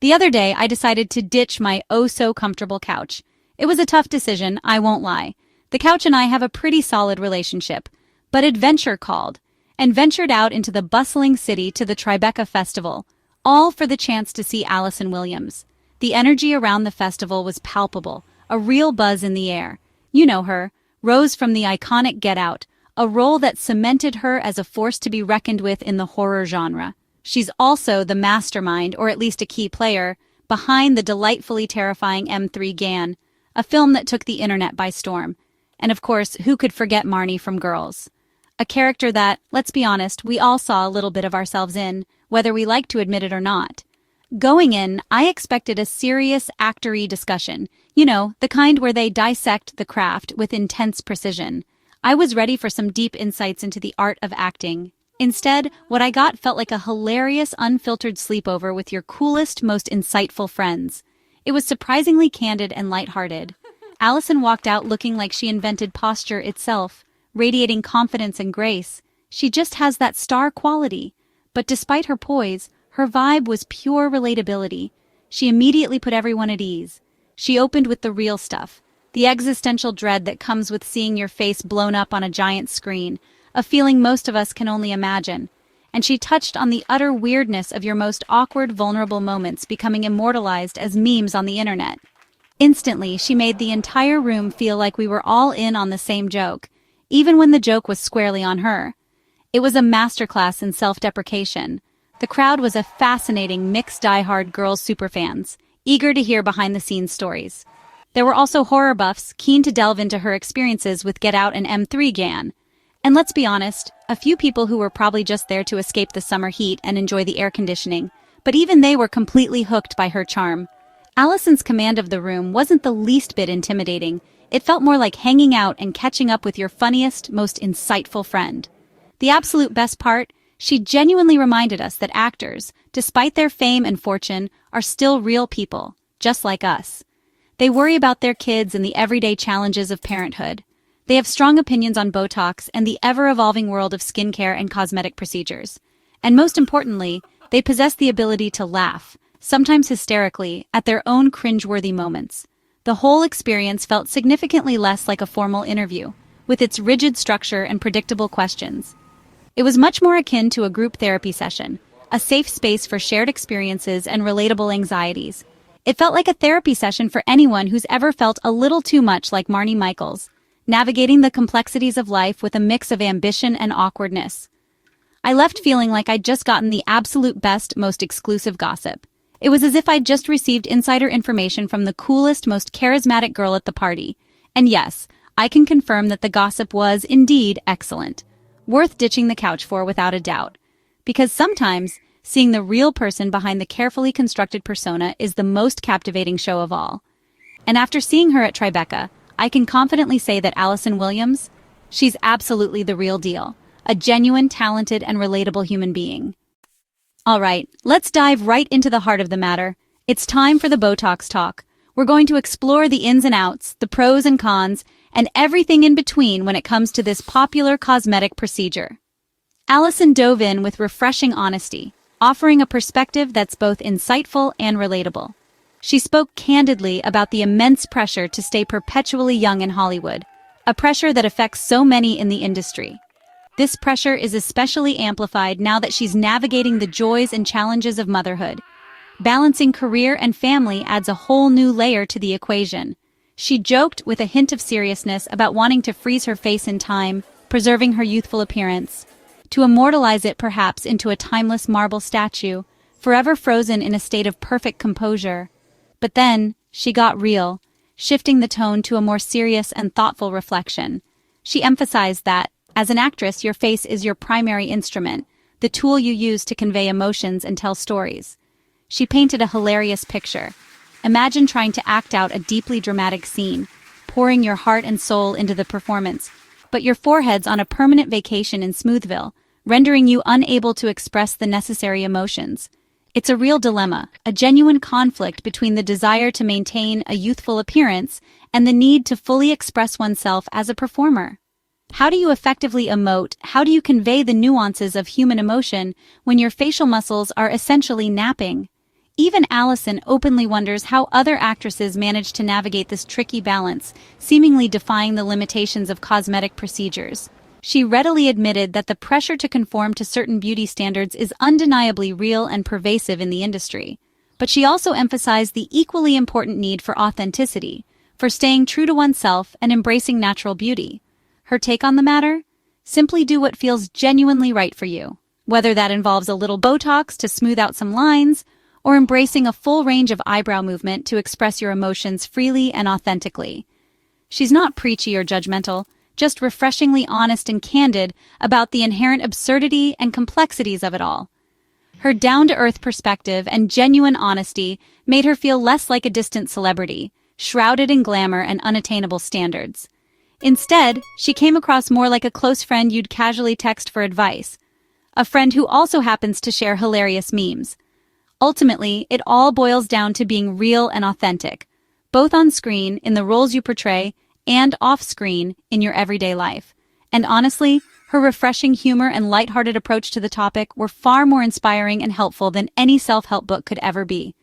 The other day, I decided to ditch my oh-so-comfortable couch. It was a tough decision, I won't lie. The couch and I have a pretty solid relationship. But adventure called, and ventured out into the bustling city to the Tribeca Festival, all for the chance to see Allison Williams. The energy around the festival was palpable, a real buzz in the air. You know her, Rose from the iconic Get Out, a role that cemented her as a force to be reckoned with in the horror genre. She's also the mastermind, or at least a key player, behind the delightfully terrifying M3 GAN, a film that took the internet by storm. And of course, who could forget Marnie from Girls? A character that, let's be honest, we all saw a little bit of ourselves in, whether we like to admit it or not. Going in, I expected a serious actory discussion, you know, the kind where they dissect the craft with intense precision. I was ready for some deep insights into the art of acting. Instead, what I got felt like a hilarious, unfiltered sleepover with your coolest, most insightful friends. It was surprisingly candid and lighthearted. Allison walked out looking like she invented posture itself, radiating confidence and grace. She just has that star quality. But despite her poise, her vibe was pure relatability. She immediately put everyone at ease. She opened with the real stuff, the existential dread that comes with seeing your face blown up on a giant screen, a feeling most of us can only imagine. And she touched on the utter weirdness of your most awkward, vulnerable moments becoming immortalized as memes on the internet. Instantly, she made the entire room feel like we were all in on the same joke, even when the joke was squarely on her. It was a masterclass in self-deprecation. The crowd was a fascinating mixed die-hard girls superfans, eager to hear behind-the-scenes stories. There were also horror buffs, keen to delve into her experiences with Get Out and M3 GAN. And let's be honest, a few people who were probably just there to escape the summer heat and enjoy the air conditioning, but even they were completely hooked by her charm. Allison's command of the room wasn't the least bit intimidating. It felt more like hanging out and catching up with your funniest, most insightful friend. The absolute best part, she genuinely reminded us that actors, despite their fame and fortune, are still real people, just like us. They worry about their kids and the everyday challenges of parenthood. They have strong opinions on Botox and the ever-evolving world of skincare and cosmetic procedures. And most importantly, they possess the ability to laugh, sometimes hysterically, at their own cringeworthy moments. The whole experience felt significantly less like a formal interview, with its rigid structure and predictable questions. It was much more akin to a group therapy session, a safe space for shared experiences and relatable anxieties. It felt like a therapy session for anyone who's ever felt a little too much like Marnie Michaels, navigating the complexities of life with a mix of ambition and awkwardness. I left feeling like I'd just gotten the absolute best, most exclusive gossip. It was as if I'd just received insider information from the coolest, most charismatic girl at the party. And yes, I can confirm that the gossip was, indeed, excellent. Worth ditching the couch for without a doubt. Because sometimes, seeing the real person behind the carefully constructed persona is the most captivating show of all. And after seeing her at Tribeca, I can confidently say that Allison Williams, she's absolutely the real deal. A genuine, talented, and relatable human being. All right, let's dive right into the heart of the matter. It's time for the Botox talk. We're going to explore the ins and outs, the pros and cons, and everything in between when it comes to this popular cosmetic procedure. Allison dove in with refreshing honesty, offering a perspective that's both insightful and relatable. She spoke candidly about the immense pressure to stay perpetually young in Hollywood, a pressure that affects so many in the industry. This pressure is especially amplified now that she's navigating the joys and challenges of motherhood. Balancing career and family adds a whole new layer to the equation. She joked with a hint of seriousness about wanting to freeze her face in time, preserving her youthful appearance, to immortalize it perhaps into a timeless marble statue, forever frozen in a state of perfect composure. But then, she got real, shifting the tone to a more serious and thoughtful reflection. She emphasized that, as an actress, your face is your primary instrument, the tool you use to convey emotions and tell stories. She painted a hilarious picture. Imagine trying to act out a deeply dramatic scene, pouring your heart and soul into the performance, but your forehead's on a permanent vacation in Smoothville, rendering you unable to express the necessary emotions. It's a real dilemma, a genuine conflict between the desire to maintain a youthful appearance and the need to fully express oneself as a performer. How do you effectively emote? How do you convey the nuances of human emotion when your facial muscles are essentially napping? Even Allison openly wonders how other actresses manage to navigate this tricky balance, seemingly defying the limitations of cosmetic procedures. She readily admitted that the pressure to conform to certain beauty standards is undeniably real and pervasive in the industry. But she also emphasized the equally important need for authenticity, for staying true to oneself and embracing natural beauty. Her take on the matter? Simply do what feels genuinely right for you. Whether that involves a little Botox to smooth out some lines, or embracing a full range of eyebrow movement to express your emotions freely and authentically. She's not preachy or judgmental, just refreshingly honest and candid about the inherent absurdity and complexities of it all. Her down-to-earth perspective and genuine honesty made her feel less like a distant celebrity, shrouded in glamour and unattainable standards. Instead, she came across more like a close friend you'd casually text for advice, a friend who also happens to share hilarious memes. Ultimately, it all boils down to being real and authentic, both on screen in the roles you portray and off-screen in your everyday life. And honestly, her refreshing humor and lighthearted approach to the topic were far more inspiring and helpful than any self-help book could ever be.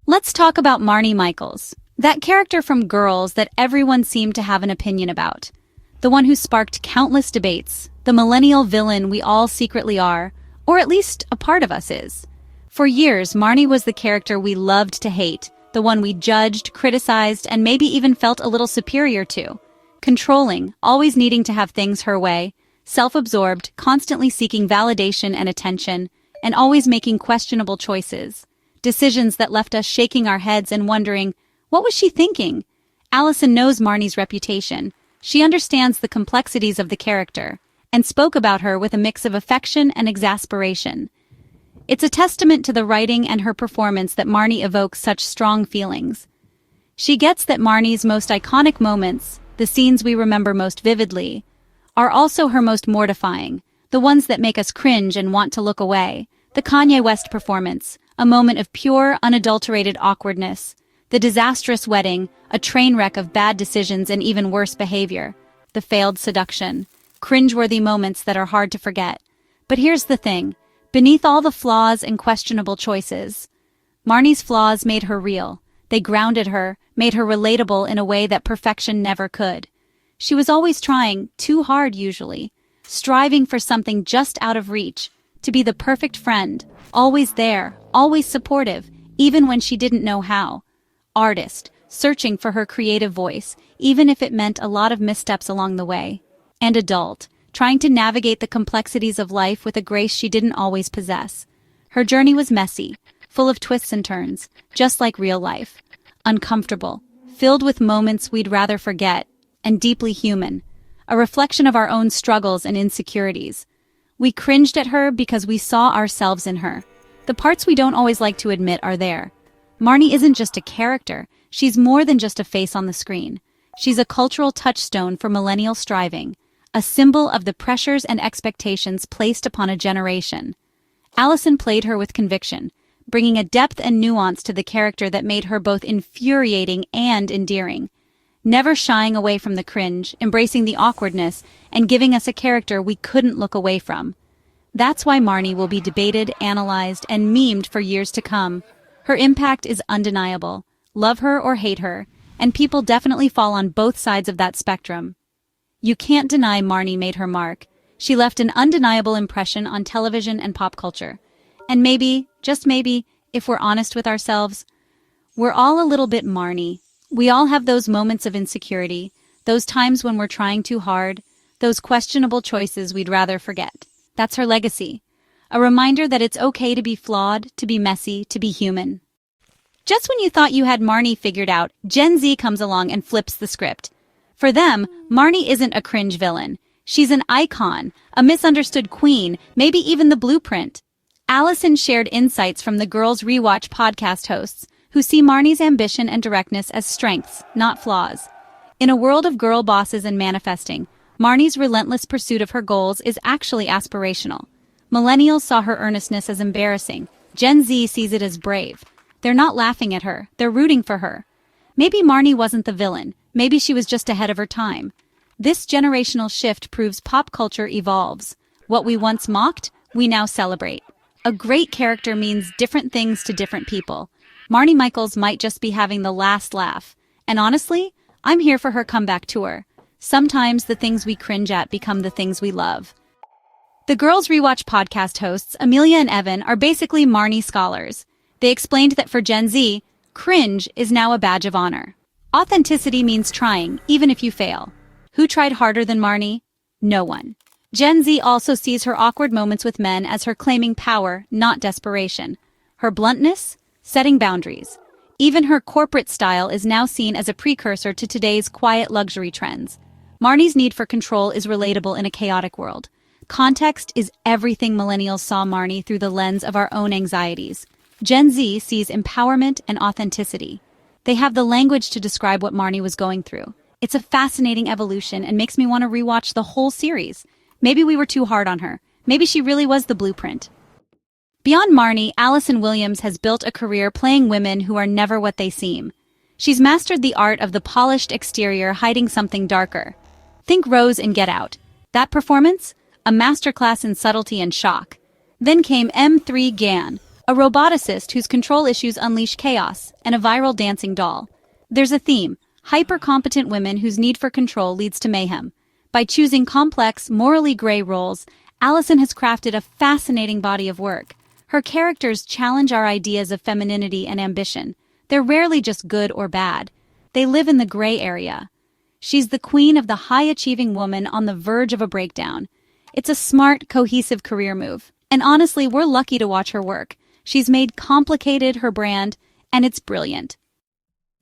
Let's talk about Marnie Michaels, that character from Girls that everyone seemed to have an opinion about. The one who sparked countless debates, the millennial villain we all secretly are, or at least a part of us is. For years, Marnie was the character we loved to hate, the one we judged, criticized, and maybe even felt a little superior to. Controlling, always needing to have things her way, self-absorbed, constantly seeking validation and attention, and always making questionable choices. Decisions that left us shaking our heads and wondering, what was she thinking? Allison knows Marnie's reputation. She understands the complexities of the character, and spoke about her with a mix of affection and exasperation. It's a testament to the writing and her performance that Marnie evokes such strong feelings. She gets that Marnie's most iconic moments, the scenes we remember most vividly, are also her most mortifying, the ones that make us cringe and want to look away. The Kanye West performance, a moment of pure, unadulterated awkwardness. The disastrous wedding, a train wreck of bad decisions and even worse behavior. The failed seduction, cringeworthy moments that are hard to forget. But here's the thing. Beneath all the flaws and questionable choices, Marnie's flaws made her real. They grounded her, made her relatable in a way that perfection never could. She was always trying, too hard usually, striving for something just out of reach, to be the perfect friend, always there, always supportive, even when she didn't know how. Artist, searching for her creative voice, even if it meant a lot of missteps along the way. And adult, trying to navigate the complexities of life with a grace she didn't always possess. Her journey was messy, full of twists and turns, just like real life. Uncomfortable, filled with moments we'd rather forget, and deeply human, a reflection of our own struggles and insecurities. We cringed at her because we saw ourselves in her. The parts we don't always like to admit are there. Marnie isn't just a character, she's more than just a face on the screen. She's a cultural touchstone for millennial striving, a symbol of the pressures and expectations placed upon a generation. Allison played her with conviction, bringing a depth and nuance to the character that made her both infuriating and endearing. Never shying away from the cringe, embracing the awkwardness, and giving us a character we couldn't look away from. That's why Marnie will be debated, analyzed, and memed for years to come. Her impact is undeniable. Love her or hate her, and people definitely fall on both sides of that spectrum. You can't deny Marnie made her mark. She left an undeniable impression on television and pop culture. And maybe, just maybe, if we're honest with ourselves, we're all a little bit Marnie. We all have those moments of insecurity, those times when we're trying too hard, those questionable choices we'd rather forget. That's her legacy. A reminder that it's okay to be flawed, to be messy, to be human. Just when you thought you had Marnie figured out, Gen Z comes along and flips the script. For them, Marnie isn't a cringe villain. She's an icon, a misunderstood queen, maybe even the blueprint. Allison shared insights from the Girls Rewatch podcast hosts, who see Marnie's ambition and directness as strengths, not flaws. In a world of girl bosses and manifesting, Marnie's relentless pursuit of her goals is actually aspirational. Millennials saw her earnestness as embarrassing. Gen Z sees it as brave. They're not laughing at her, they're rooting for her. Maybe Marnie wasn't the villain. Maybe she was just ahead of her time. This generational shift proves pop culture evolves. What we once mocked, we now celebrate. A great character means different things to different people. Marnie Michaels might just be having the last laugh. And honestly, I'm here for her comeback tour. Sometimes the things we cringe at become the things we love. The Girls Rewatch podcast hosts, Amelia and Evan, are basically Marnie scholars. They explained that for Gen Z, cringe is now a badge of honor. Authenticity means trying, even if you fail. Who tried harder than Marnie? No one. Gen Z also sees her awkward moments with men as her claiming power, not desperation. Her bluntness? Setting boundaries. Even her corporate style is now seen as a precursor to today's quiet luxury trends. Marnie's need for control is relatable in a chaotic world. Context is everything millennials saw Marnie through the lens of our own anxieties. Gen Z sees empowerment and authenticity. They have the language to describe what Marnie was going through. It's a fascinating evolution and makes me want to rewatch the whole series. Maybe we were too hard on her. Maybe she really was the blueprint. Beyond Marnie, Allison Williams has built a career playing women who are never what they seem. She's mastered the art of the polished exterior hiding something darker. Think Rose in Get Out. That performance? A masterclass in subtlety and shock. Then came M3 Gan, a roboticist whose control issues unleash chaos, and a viral dancing doll. There's a theme: hyper-competent women whose need for control leads to mayhem. By choosing complex, morally gray roles, Allison has crafted a fascinating body of work. Her characters challenge our ideas of femininity and ambition. They're rarely just good or bad. They live in the gray area. She's the queen of the high-achieving woman on the verge of a breakdown. It's a smart, cohesive career move. And honestly, we're lucky to watch her work. She's made complicated her brand, and it's brilliant.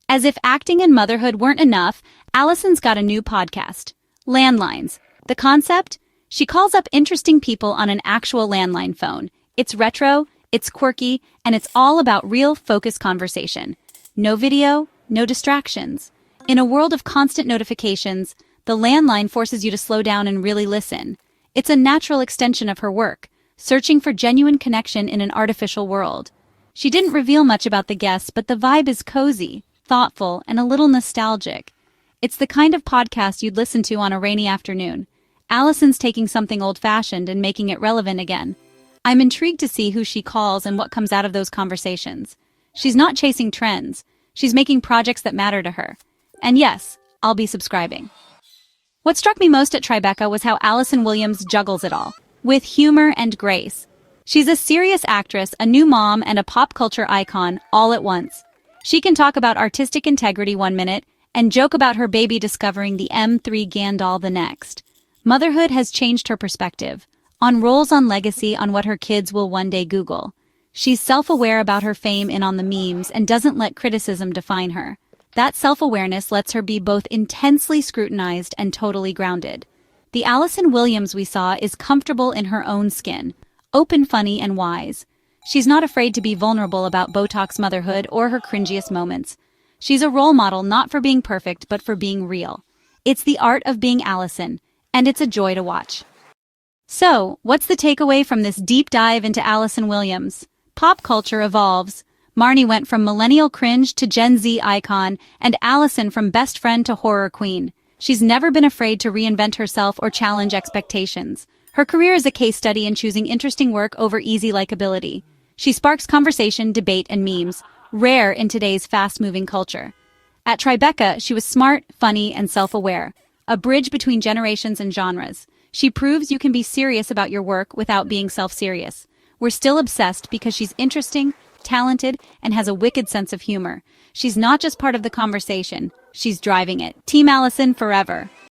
As if acting and motherhood weren't enough, Allison's got a new podcast, Landlines. The concept? She calls up interesting people on an actual landline phone. It's retro, it's quirky, and it's all about real, focused conversation. No video, no distractions. In a world of constant notifications, the landline forces you to slow down and really listen. It's a natural extension of her work, searching for genuine connection in an artificial world. She didn't reveal much about the guests, but the vibe is cozy, thoughtful, and a little nostalgic. It's the kind of podcast you'd listen to on a rainy afternoon. Allison's taking something old-fashioned and making it relevant again. I'm intrigued to see who she calls and what comes out of those conversations. She's not chasing trends. She's making projects that matter to her. And yes, I'll be subscribing. What struck me most at Tribeca was how Allison Williams juggles it all, with humor and grace. She's a serious actress, a new mom, and a pop culture icon all at once. She can talk about artistic integrity one minute and joke about her baby discovering the M3 Gan doll the next. Motherhood has changed her perspective, on roles, on legacy, on what her kids will one day Google. She's self-aware about her fame and on the memes and doesn't let criticism define her. That self-awareness lets her be both intensely scrutinized and totally grounded. The Allison Williams we saw is comfortable in her own skin, open, funny, and wise. She's not afraid to be vulnerable about Botox motherhood or her cringiest moments. She's a role model not for being perfect, but for being real. It's the art of being Allison, and it's a joy to watch. So, what's the takeaway from this deep dive into Allison Williams? Pop culture evolves. Marnie went from millennial cringe to Gen Z icon, and Allison from best friend to horror queen. She's never been afraid to reinvent herself or challenge expectations. Her career is a case study in choosing interesting work over easy likability. She sparks conversation, debate, and memes, rare in today's fast-moving culture. At Tribeca, she was smart, funny, and self-aware, a bridge between generations and genres. She proves you can be serious about your work without being self-serious. We're still obsessed because she's interesting, talented, and has a wicked sense of humor. She's not just part of the conversation, she's driving it. Team Allison forever.